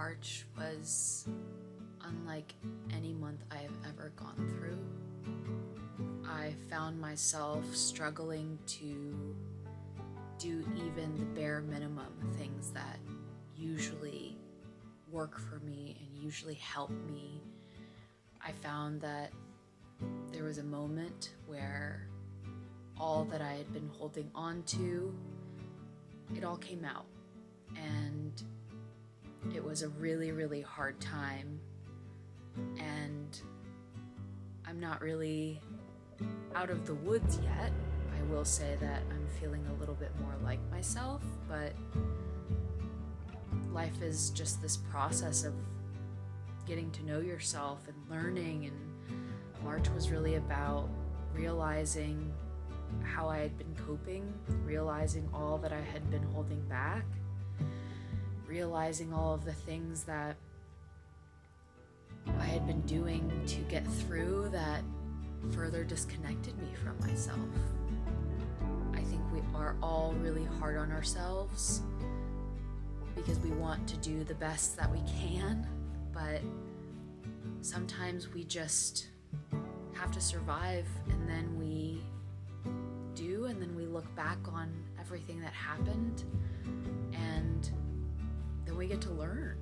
March was unlike any month I have ever gone through. I found myself struggling to do even the bare minimum things that usually work for me and usually help me. I found that there was a moment where all that I had been holding on to, it all came out. And it was a really, really hard time. And I'm not really out of the woods yet. I will say that I'm feeling a little bit more like myself, but life is just this process of getting to know yourself and learning, and March was really about realizing how I had been coping, realizing all that I had been holding back, realizing all of the things that I had been doing to get through that further disconnected me from myself. I think we are all really hard on ourselves because we want to do the best that we can, but sometimes we just have to survive, and then we do, and then we look back on everything that happened, and then we get to learn.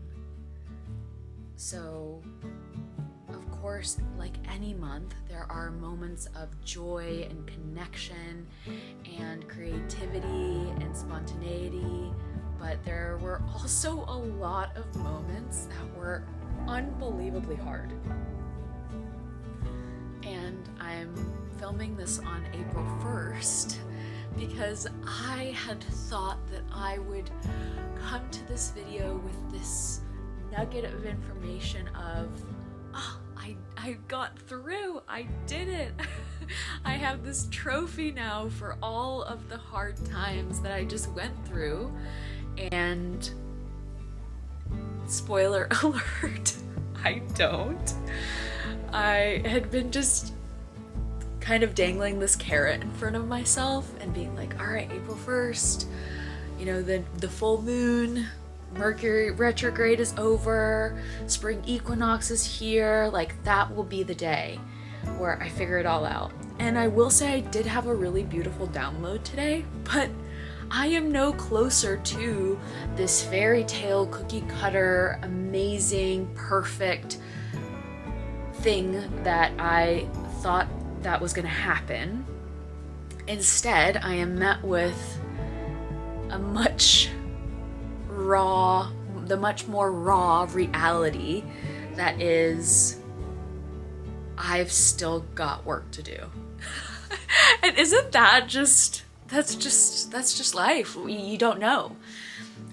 So, of course, like any month, there are moments of joy and connection and creativity and spontaneity, but there were also a lot of moments that were unbelievably hard. And I'm filming this on April 1st because I had thought that I would come to this video with this nugget of information of, I got through, I did it. I have this trophy now for all of the hard times that I just went through. And spoiler alert, I don't. I had been just kind of dangling this carrot in front of myself and being like, all right, April 1st, you know, the full moon, Mercury retrograde is over, spring equinox is here, like that will be the day where I figure it all out. And I will say I did have a really beautiful download today, but I am no closer to this fairy tale cookie cutter, amazing, perfect thing that I thought that was gonna happen. Instead, I am met with a much more raw reality that is, I've still got work to do. And isn't that that's just life. You don't know.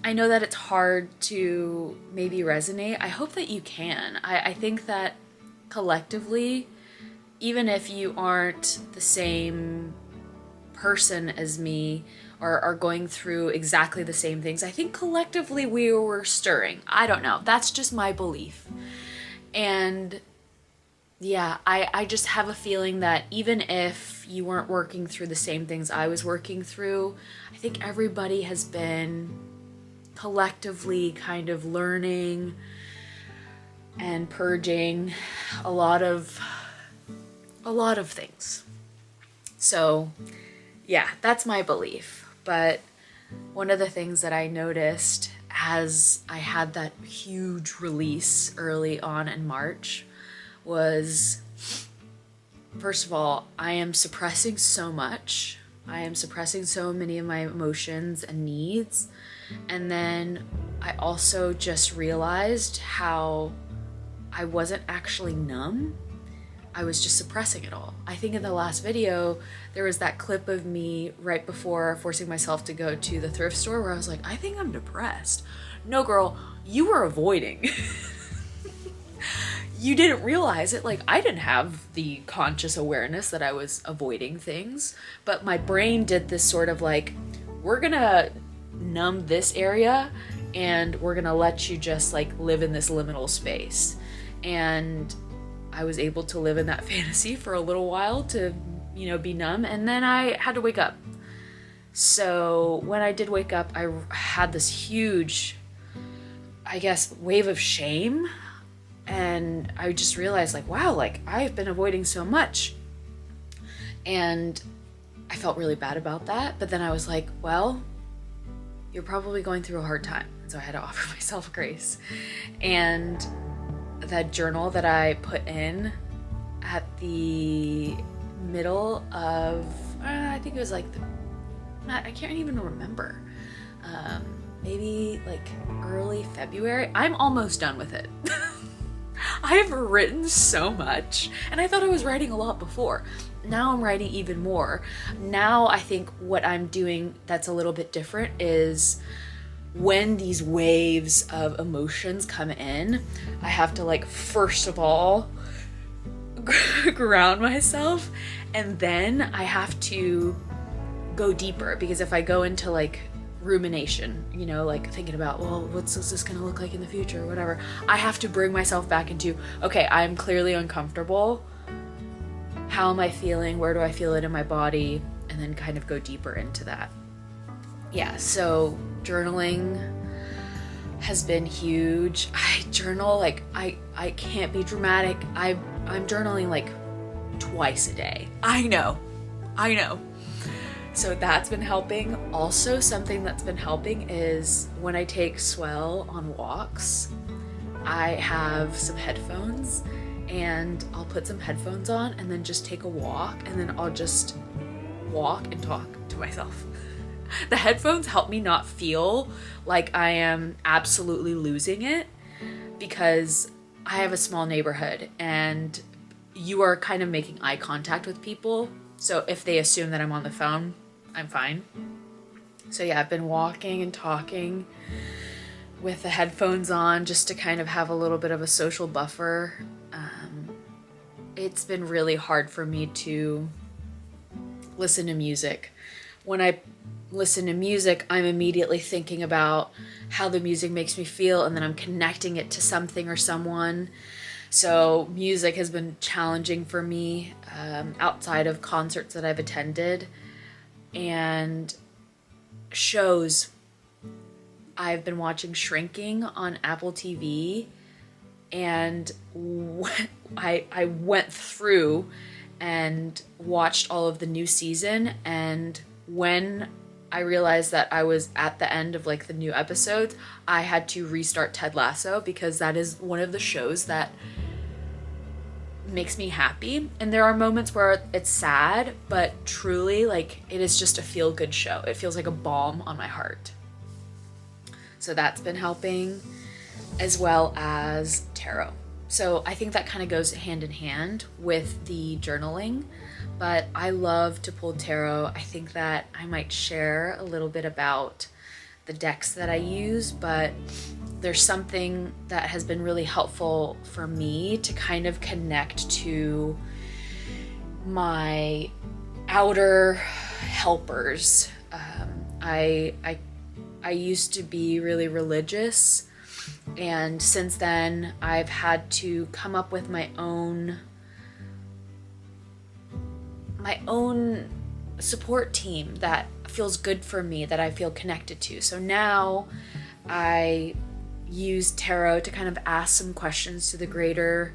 I know that it's hard to maybe resonate. I hope that you can. I think that collectively, even if you aren't the same person as me or are going through exactly the same things, I think collectively we were stirring. I don't know. That's just my belief. And yeah, I just have a feeling that even if you weren't working through the same things I was working through, I think everybody has been collectively kind of learning and purging a lot of things. So yeah, that's my belief. But one of the things that I noticed as I had that huge release early on in March was, first of all, I am suppressing so much. I am suppressing so many of my emotions and needs. And then I also just realized how I wasn't actually numb. I was just suppressing it all. I think in the last video, there was that clip of me right before forcing myself to go to the thrift store where I was like, I think I'm depressed. No, girl, you were avoiding. You didn't realize it. Like, I didn't have the conscious awareness that I was avoiding things, but my brain did this sort of like, we're gonna numb this area and we're gonna let you just like live in this liminal space. And I was able to live in that fantasy for a little while to, you know, be numb, and then I had to wake up. So when I did wake up, I had this huge I guess, wave of shame. And I just realized like, wow, like I've been avoiding so much. And I felt really bad about that. But then I was like, well, you're probably going through a hard time. So I had to offer myself grace. And that journal that I put in at the middle of, I think it was like, I can't even remember. Maybe like early February. I'm almost done with it. I have written so much, and I thought I was writing a lot before. Now I'm writing even more. Now I think what I'm doing that's a little bit different is when these waves of emotions come in, I have to like, first of all, ground myself, and then I have to go deeper, because if I go into like rumination, you know, like thinking about, well, what's this gonna look like in the future or whatever, I have to bring myself back into, okay, I'm clearly uncomfortable. How am I feeling? Where do I feel it in my body? And then kind of go deeper into that. Yeah, so journaling has been huge. I journal like, I can't be dramatic. I'm journaling like twice a day. I know. So that's been helping. Also, something that's been helping is when I take Swell on walks, I have some headphones, and I'll put some headphones on and then just take a walk, and then I'll just walk and talk to myself. The headphones help me not feel like I am absolutely losing it, because I have a small neighborhood and you are kind of making eye contact with people. So if they assume that I'm on the phone, I'm fine. So yeah, I've been walking and talking with the headphones on just to kind of have a little bit of a social buffer. It's been really hard for me to listen to music. When I listen to music, I'm immediately thinking about how the music makes me feel, and then I'm connecting it to something or someone. So music has been challenging for me outside of concerts that I've attended, and shows. I've been watching Shrinking on Apple TV, and I went through and watched all of the new season, and when I realized that I was at the end of like the new episodes, I had to restart Ted Lasso, because that is one of the shows that makes me happy. And there are moments where it's sad, but truly, like, it is just a feel-good show. It feels like a balm on my heart. So that's been helping, as well as tarot. So I think that kind of goes hand in hand with the journaling, but I love to pull tarot. I think that I might share a little bit about the decks that I use, but there's something that has been really helpful for me to kind of connect to my outer helpers. I used to be really religious, and since then I've had to come up with my own support team that feels good for me, that I feel connected to. So now I use tarot to kind of ask some questions to the greater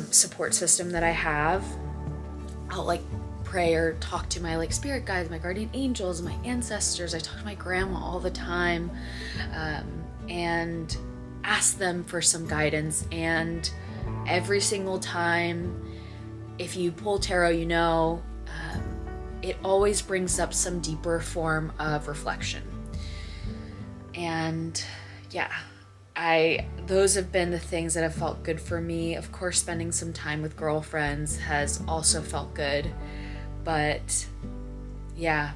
support system that I have. I'll like pray or talk to my like spirit guides, my guardian angels, my ancestors. I talk to my grandma all the time, and ask them for some guidance. And every single time, if you pull tarot, you know, it always brings up some deeper form of reflection. And yeah, those have been the things that have felt good for me. Of course, spending some time with girlfriends has also felt good, but yeah,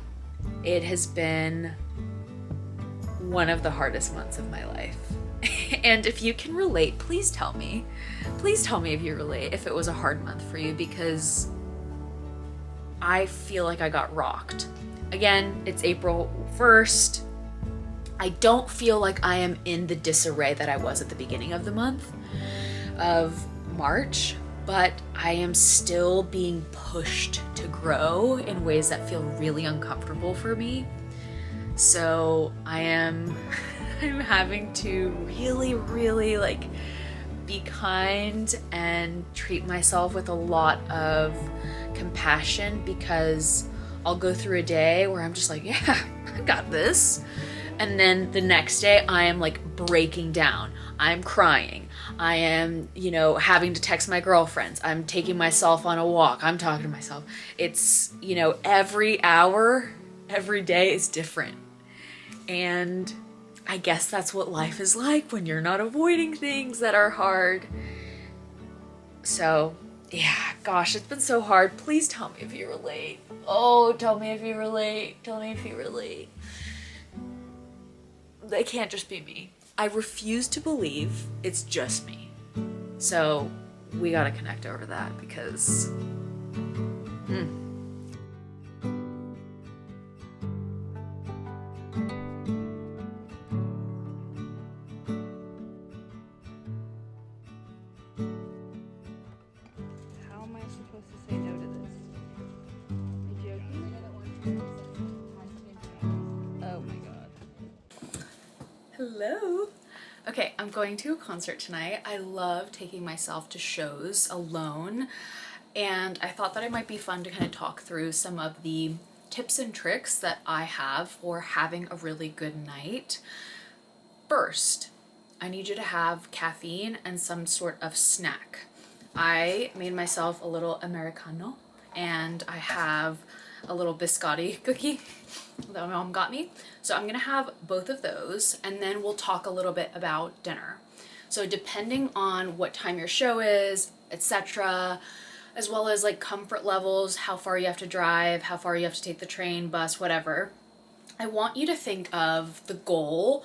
it has been one of the hardest months of my life. And if you can relate, please tell me if you relate, if it was a hard month for you, because I feel like I got rocked. Again, it's April 1st. I don't feel like I am in the disarray that I was at the beginning of the month of March, but I am still being pushed to grow in ways that feel really uncomfortable for me. So I am I'm having to really, really like be kind and treat myself with a lot of compassion, because I'll go through a day where I'm just like, yeah, I got this. And then the next day I am like breaking down. I'm crying. I am, you know, having to text my girlfriends. I'm taking myself on a walk. I'm talking to myself. It's, you know, every hour, every day is different. And I guess that's what life is like when you're not avoiding things that are hard. So, yeah, gosh, it's been so hard. Please tell me if you relate. Oh, tell me if you relate. Tell me if you relate. It can't just be me. I refuse to believe it's just me. So we gotta connect over that, because How am I supposed to say no to this? Are you joking? Oh my god. hello. Okay, I'm going to a concert tonight. I love taking myself to shows alone, and I thought that it might be fun to kind of talk through some of the tips and tricks that I have for having a really good night. First, I need you to have caffeine and some sort of snack. I made myself a little Americano, and I have a little biscotti cookie that my mom got me. So I'm gonna have both of those, and then we'll talk a little bit about dinner. So depending on what time your show is, etc., as well as like comfort levels, how far you have to drive, how far you have to take the train, bus, whatever, I want you to think of the goal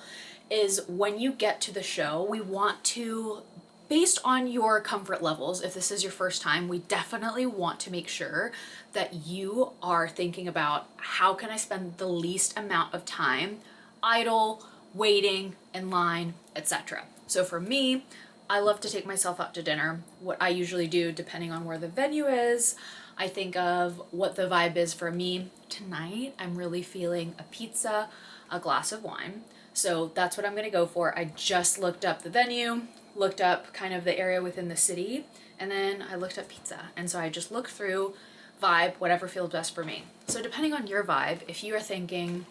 is when you get to the show, we want to, based on your comfort levels, if this is your first time, we definitely want to make sure that you are thinking about how can I spend the least amount of time idle, waiting, in line, etc. So for me, I love to take myself out to dinner. What I usually do, depending on where the venue is, I think of what the vibe is for me. Tonight, I'm really feeling a pizza, a glass of wine. So that's what I'm gonna go for. I just looked up the venue, looked up kind of the area within the city, and then I looked up pizza. And so I just looked through vibe, whatever feels best for me. So depending on your vibe, if you are thinking,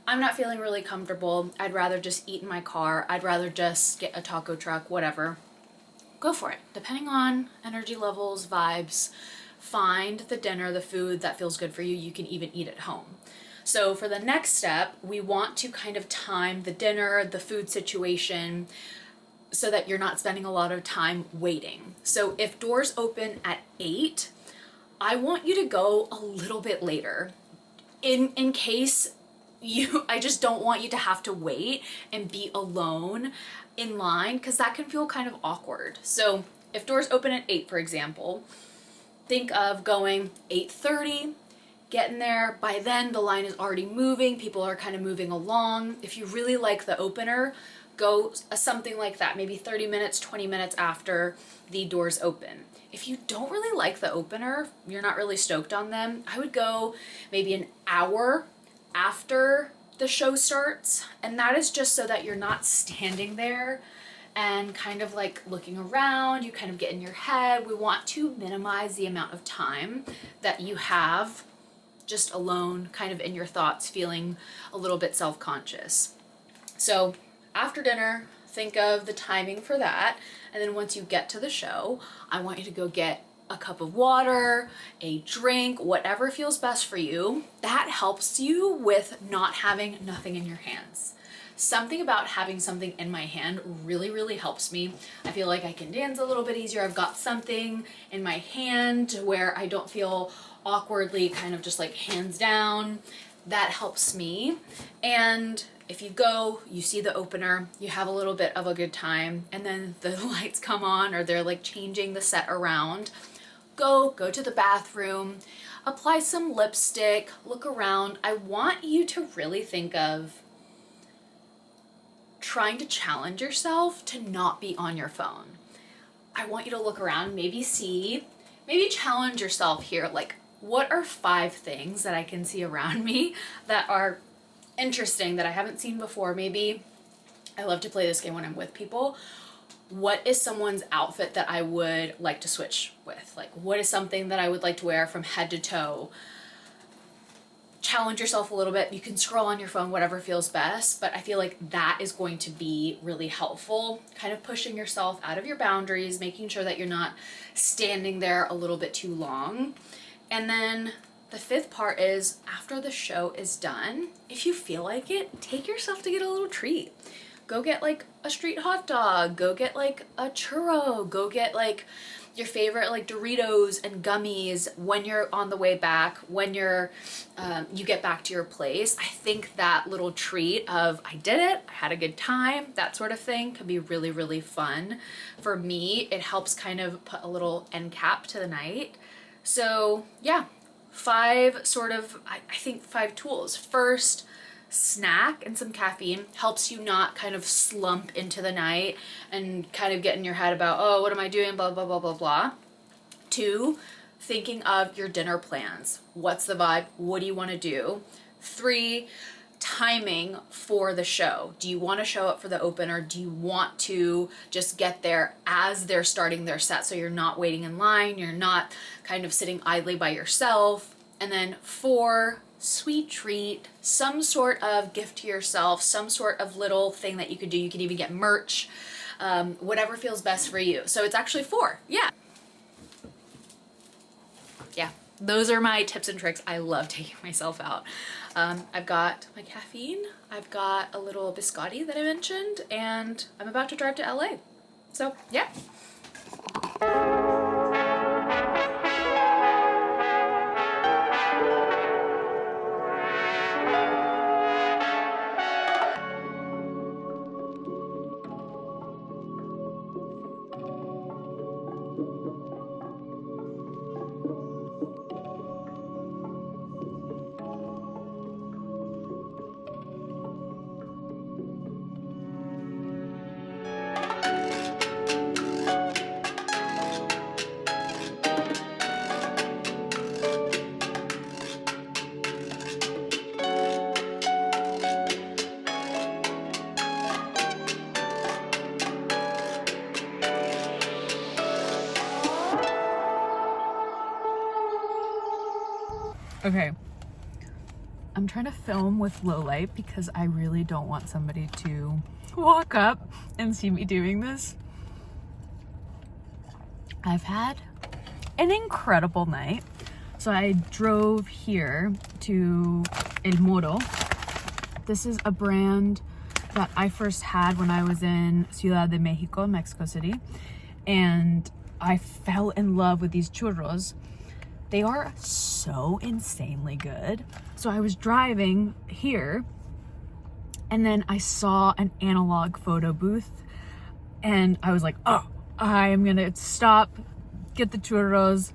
I'm not feeling really comfortable, I'd rather just eat in my car, I'd rather just get a taco truck, whatever, go for it. Depending on energy levels, vibes, find the dinner, the food that feels good for you. You can even eat at home. So for the next step, we want to kind of time the dinner, the food situation, so that you're not spending a lot of time waiting. So if doors open at 8, I want you to go a little bit later. In case I just don't want you to have to wait and be alone in line, because that can feel kind of awkward. So if doors open at 8, for example, think of going 8:30, getting there. By then the line is already moving, people are kind of moving along. If you really like the opener, go something like that, maybe 30 minutes, 20 minutes after the doors open. If you don't really like the opener, you're not really stoked on them, I would go maybe an hour after the show starts. And that is just so that you're not standing there and kind of like looking around, you kind of get in your head. We want to minimize the amount of time that you have just alone, kind of in your thoughts, feeling a little bit self-conscious. So after dinner, think of the timing for that. And then once you get to the show, I want you to go get a cup of water, a drink, whatever feels best for you. That helps you with not having nothing in your hands. Something about having something in my hand really, really helps me. I feel like I can dance a little bit easier. I've got something in my hand where I don't feel awkwardly kind of just like hands down. That helps me. And if you go, you see the opener, you have a little bit of a good time, and then the lights come on or they're like changing the set around, go to the bathroom, apply some lipstick, look around. I want you to really think of trying to challenge yourself to not be on your phone. I want you to look around, maybe challenge yourself here. Like, what are 5 things that I can see around me that are interesting that I haven't seen before? Maybe I love to play this game when I'm with people. What is someone's outfit that I would like to switch with? Like, what is something that I would like to wear from head to toe? Challenge yourself a little bit. You can scroll on your phone, whatever feels best, but I feel like that is going to be really helpful, kind of pushing yourself out of your boundaries, making sure that you're not standing there a little bit too long. And then the fifth part is, after the show is done, if you feel like it, take yourself to get a little treat. Go get like a street hot dog, go get like a churro, go get like your favorite like Doritos and gummies when you're on the way back, when you're you get back to your place. I think that little treat of I did it, I had a good time, that sort of thing can be really, really fun. For me, it helps kind of put a little end cap to the night. So yeah, I think five tools. First, snack and some caffeine helps you not kind of slump into the night and kind of get in your head about, oh, what am I doing, blah, blah, blah, blah, blah. 2, thinking of your dinner plans. What's the vibe? What do you want to do? 3, timing for the show. Do you want to show up for the opener? Do you want to just get there as they're starting their set so you're not waiting in line, you're not kind of sitting idly by yourself? And then 4, sweet treat, some sort of gift to yourself, some sort of little thing that you could do. You can even get merch, whatever feels best for you. So it's actually 4. Yeah, those are my tips and tricks. I love taking myself out. I've got my caffeine, I've got a little biscotti that I mentioned, and I'm about to drive to LA. So yeah. Okay, I'm trying to film with low light because I really don't want somebody to walk up and see me doing this. I've had an incredible night. So I drove here to El Moro. This is a brand that I first had when I was in Ciudad de Mexico, Mexico City. And I fell in love with these churros. They are so insanely good. So I was driving here and then I saw an analog photo booth and I was like, oh, I'm gonna stop, get the churros,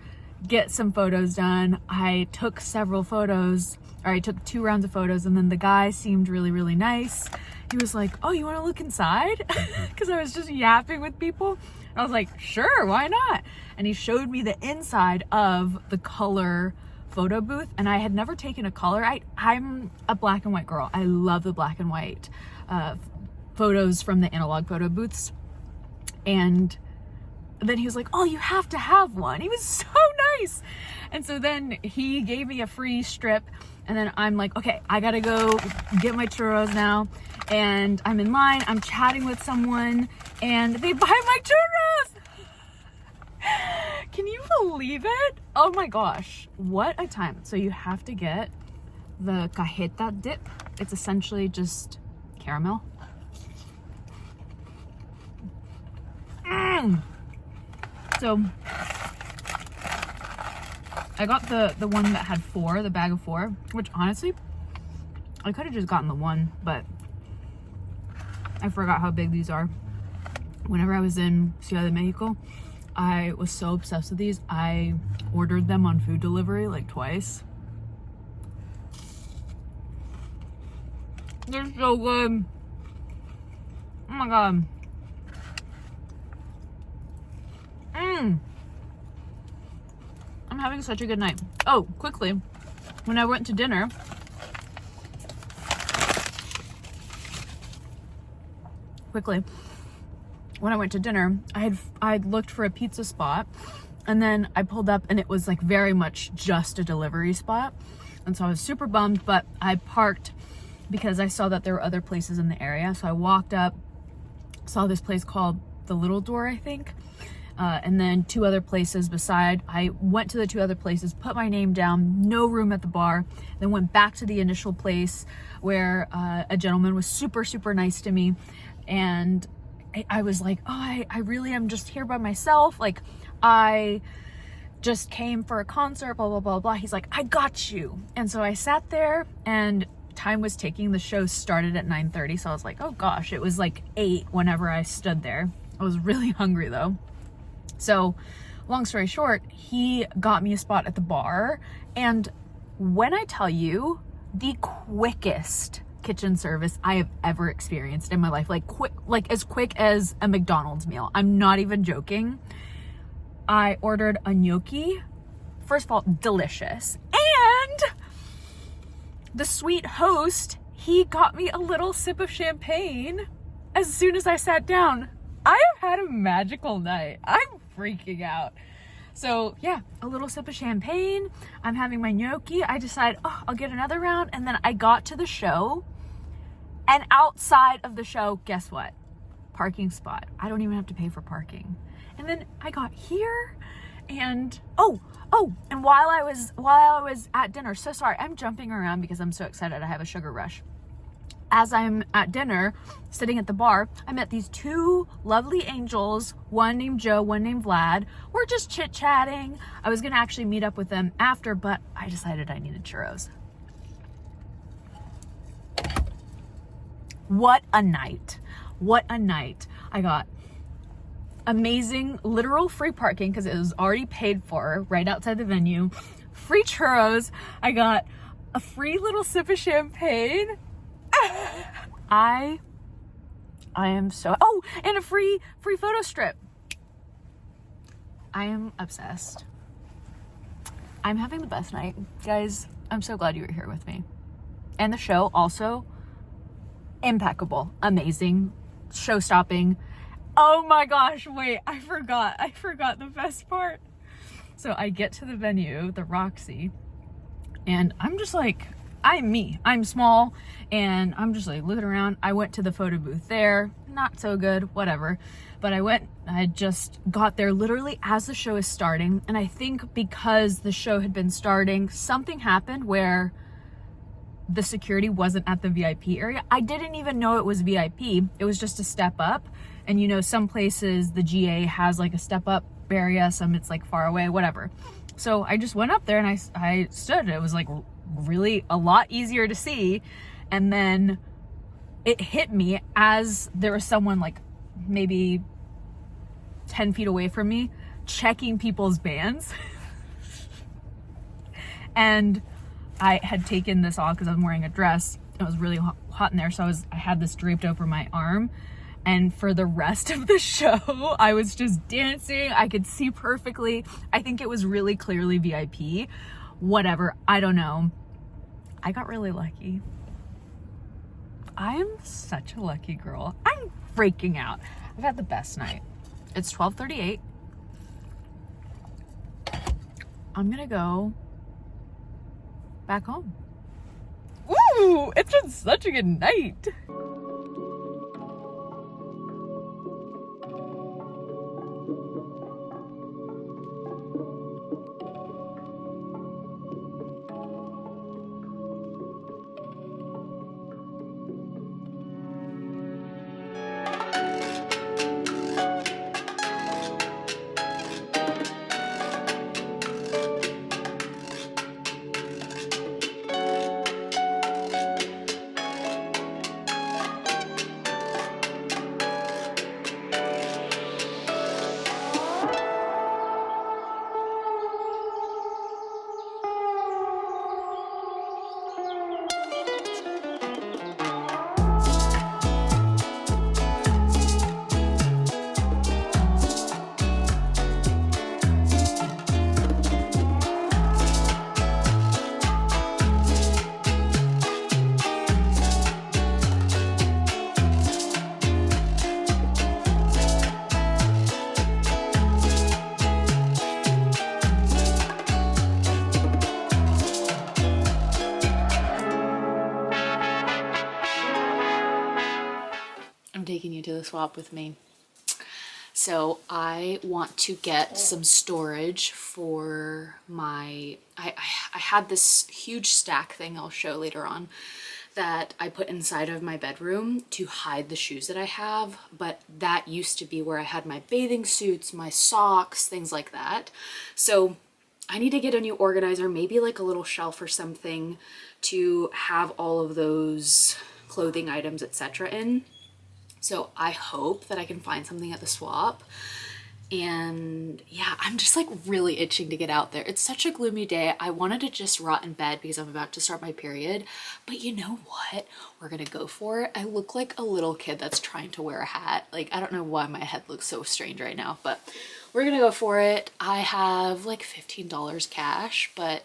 get some photos done. I took several photos, or I took 2 rounds of photos, and then the guy seemed really, really nice. He was like, oh, you wanna look inside? Because I was just yapping with people. I was like, sure, why not? And he showed me the inside of the color photo booth, and I had never taken a color. I'm a black and white girl. I love the black and white photos from the analog photo booths. And then he was like, oh, you have to have one. He was so nice. And so then he gave me a free strip, and then I'm like, okay, I gotta go get my churros now. And I'm in line, I'm chatting with someone, and they buy my churros. Can you believe it? Oh my gosh, what a time. So you have to get the cajeta dip. It's essentially just caramel. So I got the one that had 4, the bag of 4, which honestly, I could have just gotten the one, but I forgot how big these are. Whenever I was in Ciudad de Mexico, I was so obsessed with these. I ordered them on food delivery like twice. They're so good. Oh my god. I'm having such a good night. Oh, quickly, when I went to dinner, quickly. When I went to dinner, I'd looked for a pizza spot, and then I pulled up and it was like very much just a delivery spot. And so I was super bummed, but I parked because I saw that there were other places in the area. So I walked up, saw this place called The Little Door, I think. And then 2 other places beside. I went to the 2 other places, put my name down, no room at the bar, then went back to the initial place where a gentleman was super, super nice to me. And I was like, oh, I really am just here by myself. Like, I just came for a concert, blah, blah, blah, blah. He's like, I got you. And so I sat there and time was ticking. The show started at 9:30. So I was like, oh gosh, it was like 8 whenever I stood there. I was really hungry though. So long story short, he got me a spot at the bar. And when I tell you, the quickest kitchen service I have ever experienced in my life, like as quick as a McDonald's meal. I'm not even joking. I ordered a gnocchi. First of all, delicious. And the sweet host, he got me a little sip of champagne as soon as I sat down. I have had a magical night. I'm freaking out. So yeah, a little sip of champagne. I'm having my gnocchi. I decide, oh, I'll get another round. And then I got to the show, and outside of the show, guess what? Parking spot. I don't even have to pay for parking. And then I got here, and and while I was at dinner, so sorry, I'm jumping around because I'm so excited. I have a sugar rush. As I'm at dinner, sitting at the bar, I met these 2 lovely angels, one named Joe, one named Vlad. We're just chit-chatting. I was gonna actually meet up with them after, but I decided I needed churros. What a night. What a night. I got amazing, literal free parking because it was already paid for right outside the venue. Free churros. I got a free little sip of champagne. I am so, and a free photo strip. I am obsessed. I'm having the best night. Guys, I'm so glad you were here with me. And the show also impeccable, amazing, show-stopping. Oh my gosh, wait, I forgot the best part. So I get to the venue, the Roxy, and I'm just like, I'm small, and I'm just like looking around. I went to the photo booth there, not so good, whatever. But I just got there literally as the show is starting. And I think because the show had been starting, something happened where the security wasn't at the VIP area. I didn't even know it was VIP. It was just a step up. And you know, some places the GA has like a step up area, some it's like far away, whatever. So I just went up there and I stood. It was like really a lot easier to see. And then it hit me as there was someone like maybe 10 feet away from me checking people's bands. And I had taken this off because I was wearing a dress. It was really hot in there, so I had this draped over my arm. And for the rest of the show, I was just dancing. I could see perfectly. I think it was really clearly VIP. Whatever, I don't know. I got really lucky. I am such a lucky girl. I'm freaking out. I've had the best night. It's 12:38. I'm gonna go back home. Ooh, it's been such a good night. swap with me. So I want to get some storage for my, I had this huge stack thing I'll show later on that I put inside of my bedroom to hide the shoes that I have, but that used to be where I had my bathing suits, my socks, things like that. So I need to get a new organizer, maybe like a little shelf or something to have all of those clothing items, etc. in. So I hope that I can find something at the swap. And yeah, I'm just like really itching to get out there. It's such a gloomy day. I wanted to just rot in bed because I'm about to start my period. But you know what? We're gonna go for it. I look like a little kid that's trying to wear a hat. Like, I don't know why my head looks so strange right now, but we're gonna go for it. I have like $15 cash, but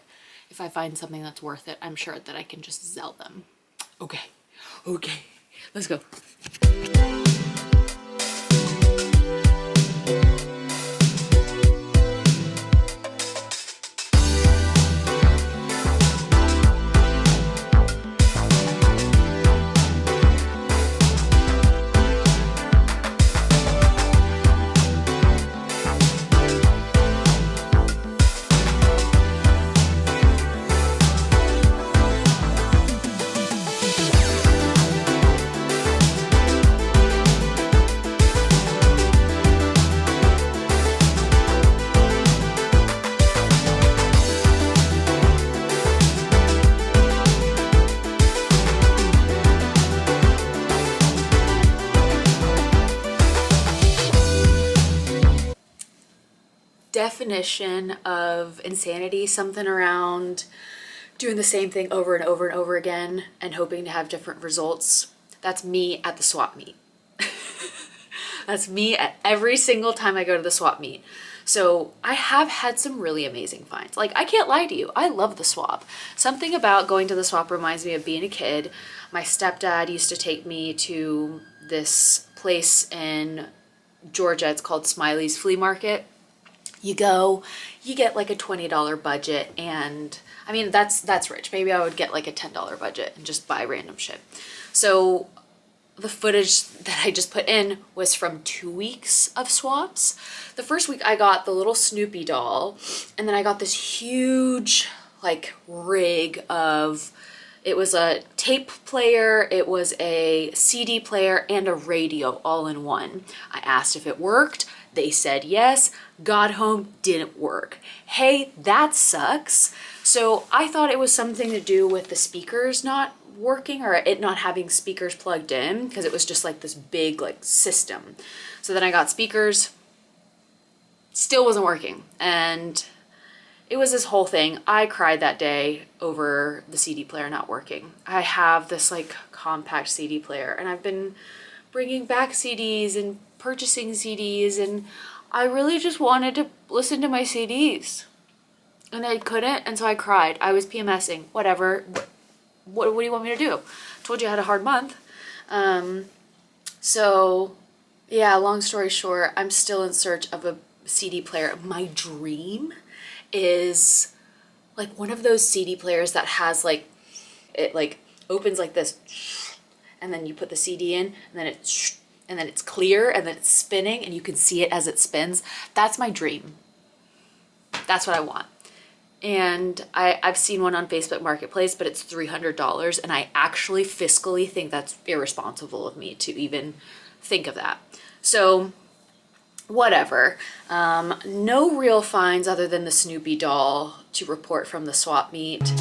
if I find something that's worth it, I'm sure that I can just sell them. Okay, let's go. Definition of insanity, something around doing the same thing over and over and over again and hoping to have different results. That's me at the swap meet. That's me at every single time I go to the swap meet. So I have had some really amazing finds. Like, I can't lie to you, I love the swap. Something about going to the swap reminds me of being a kid. My stepdad used to take me to this place in Georgia. It's called Smiley's Flea Market. You go, you get like a $20 budget, and I mean, that's rich. Maybe I would get like a $10 budget and just buy random shit. So the footage that I just put in was from 2 weeks of swaps. The first week I got the little Snoopy doll, and then I got this huge like rig of, it was a tape player, it was a CD player, and a radio all in one. I asked if it worked. They said yes. Got home, didn't work. Hey, that sucks. So I thought it was something to do with the speakers not working, or it not having speakers plugged in, because it was just like this big like system. So then I got speakers, still wasn't working. And it was this whole thing. I cried that day over the CD player not working. I have this like compact CD player, and I've been bringing back CDs and purchasing CDs, and I really just wanted to listen to my CDs, and I couldn't, and so I cried. I was PMSing. Whatever. What do you want me to do? Told you I had a hard month. So yeah, long story short, I'm still in search of a CD player. My dream is like one of those CD players that has like, it like opens like this, and then you put the CD in, and then it's clear, and then it's spinning, and you can see it as it spins. That's my dream. That's what I want. And I've seen one on Facebook Marketplace, but it's $300, and I actually fiscally think that's irresponsible of me to even think of that. So whatever. No real finds other than the Snoopy doll to report from the swap meet.